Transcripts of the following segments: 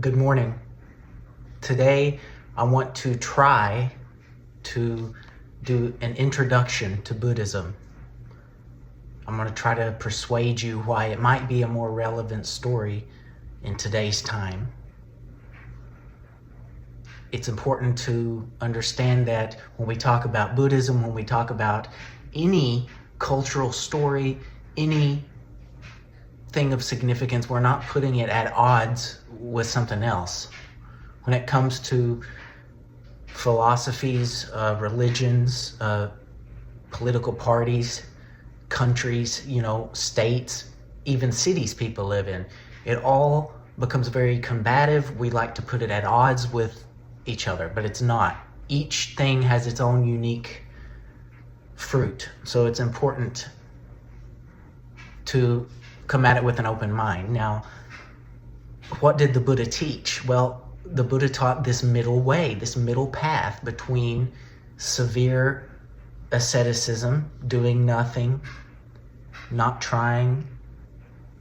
Good morning. Today, I want to try to do an introduction to Buddhism. I'm going to try to persuade you why it might be a more relevant story in today's time. It's important to understand that when we talk about Buddhism, when we talk about any cultural story, any thing of significance, we're not putting it at odds with something else. When it comes to philosophies, religions, political parties, countries, states, even cities people live in, it all becomes very combative. We like to put it at odds with each other, but it's not. Each thing has its own unique fruit. So it's important to come at it with an open mind. Now, what did the Buddha teach? Well, the Buddha taught this middle way, this middle path between severe asceticism, doing nothing, not trying,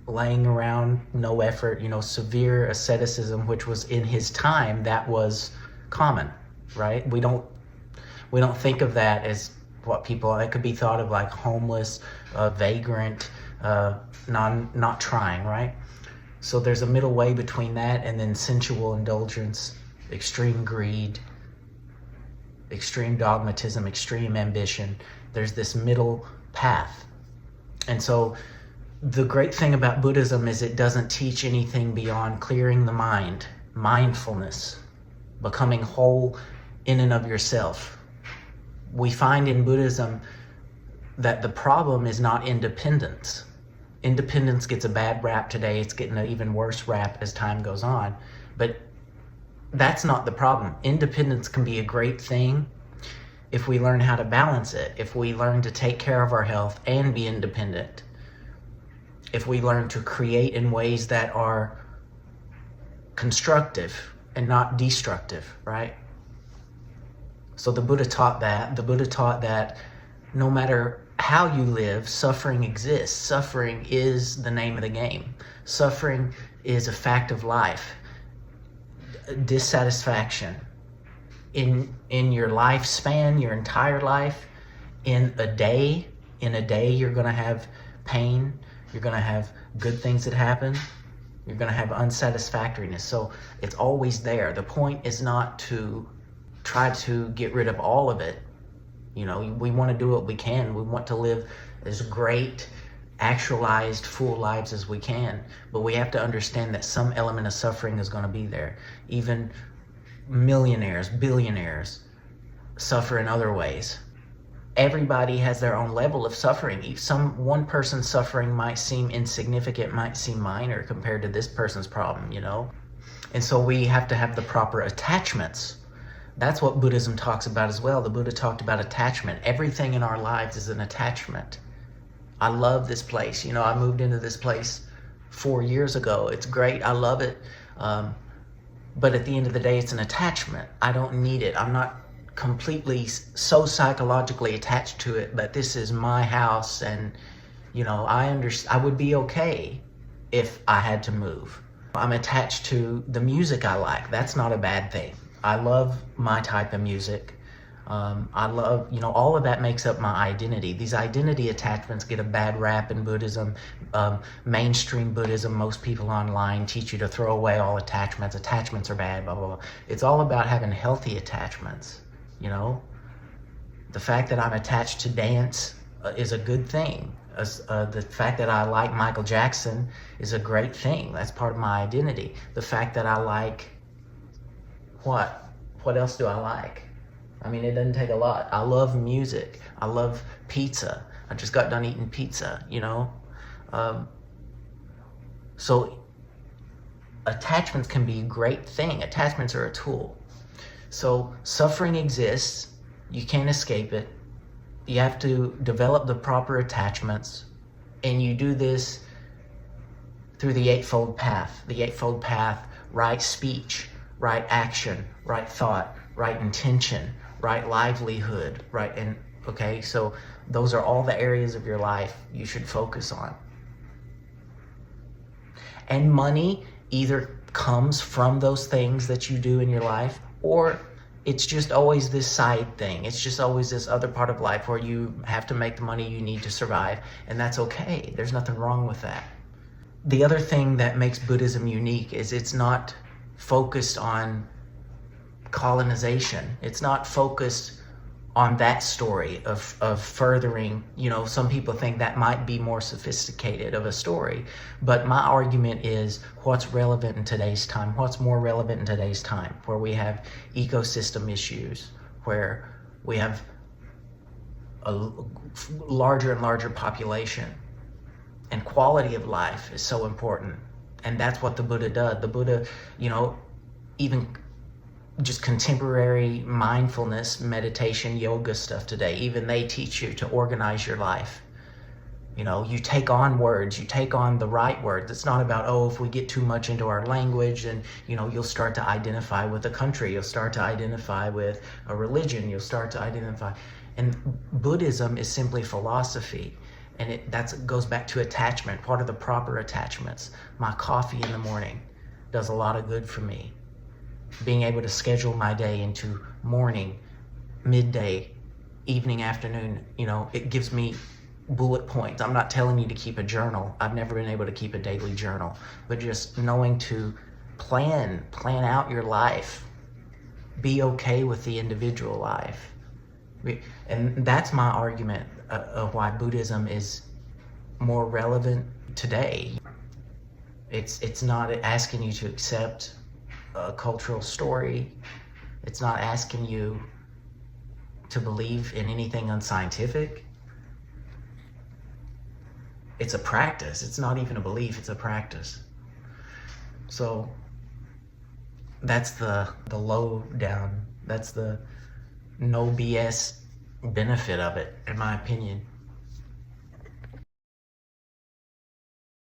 laying around, no effort, severe asceticism, which was in his time, that was common, right? We don't think of that as what people, it could be thought of like homeless, vagrant, not trying, right? So there's a middle way between that and then sensual indulgence, extreme greed, extreme dogmatism, extreme ambition. There's this middle path. And so the great thing about Buddhism is it doesn't teach anything beyond clearing the mind, mindfulness, becoming whole in and of yourself. We find in Buddhism that the problem is not independence. Independence gets a bad rap today. It's getting an even worse rap as time goes on. But that's not the problem. Independence can be a great thing if we learn how to balance it, if we learn to take care of our health and be independent, if we learn to create in ways that are constructive and not destructive, right? So the Buddha taught that. The Buddha taught that no matter how you live, suffering exists. Suffering is the name of the game. Suffering is a fact of life. Dissatisfaction in your lifespan, your entire life, in a day you're going to have pain, you're going to have good things that happen, you're going to have unsatisfactoriness. So it's always there. The point is not to try to get rid of all of it. We want to do what we can. We want to live as great, actualized, full lives as we can. But we have to understand that some element of suffering is going to be there. Even millionaires, billionaires suffer in other ways. Everybody has their own level of suffering. One person's suffering might seem insignificant, might seem minor compared to this person's problem, And so we have to have the proper attachments. That's what Buddhism talks about as well. The Buddha talked about attachment. Everything in our lives is an attachment. I love this place. I moved into this place 4 years ago. It's great. I love it. But at the end of the day, it's an attachment. I don't need it. I'm not completely so psychologically attached to it, but this is my house, and I would be okay if I had to move. I'm attached to the music I like. That's not a bad thing. I love my type of music. I love, all of that makes up my identity. These identity attachments get a bad rap in Buddhism. Mainstream Buddhism, most people online teach you to throw away all attachments. Attachments are bad, blah, blah, blah. It's all about having healthy attachments, The fact that I'm attached to dance is a good thing. The fact that I like Michael Jackson is a great thing. That's part of my identity. The fact that I like what else do I like? I mean, it doesn't take a lot. I love music. I love pizza. I just got done eating pizza, So attachments can be a great thing. Attachments are a tool. So suffering exists. You can't escape it. You have to develop the proper attachments. And you do this through the Eightfold Path. The Eightfold Path, right speech, right action, right thought, right intention, right livelihood, right? And okay, so those are all the areas of your life you should focus on. And money either comes from those things that you do in your life, or it's just always this side thing. It's just always this other part of life where you have to make the money you need to survive, and that's okay. There's nothing wrong with that. The other thing that makes Buddhism unique is it's not focused on colonization. It's not focused on that story of furthering, some people think that might be more sophisticated of a story. But my argument is what's relevant in today's time, what's more relevant in today's time, where we have ecosystem issues, where we have a larger and larger population, and quality of life is so important. And that's what the Buddha does. The Buddha, even just contemporary mindfulness, meditation, yoga stuff today, even they teach you to organize your life. You take on words, you take on the right words. It's not about, if we get too much into our language, and you'll start to identify with a country, you'll start to identify with a religion, you'll start to identify. And Buddhism is simply philosophy. And that goes back to attachment. What are the proper attachments? My coffee in the morning does a lot of good for me. Being able to schedule my day into morning, midday, evening, afternoon, it gives me bullet points. I'm not telling you to keep a journal. I've never been able to keep a daily journal, but just knowing to plan out your life, be okay with the individual life. And that's my argument of why Buddhism is more relevant today. It's not asking you to accept a cultural story. It's not asking you to believe in anything unscientific. It's a practice. It's not even a belief, it's a practice. So that's the low down. That's the no BS benefit of it, in my opinion.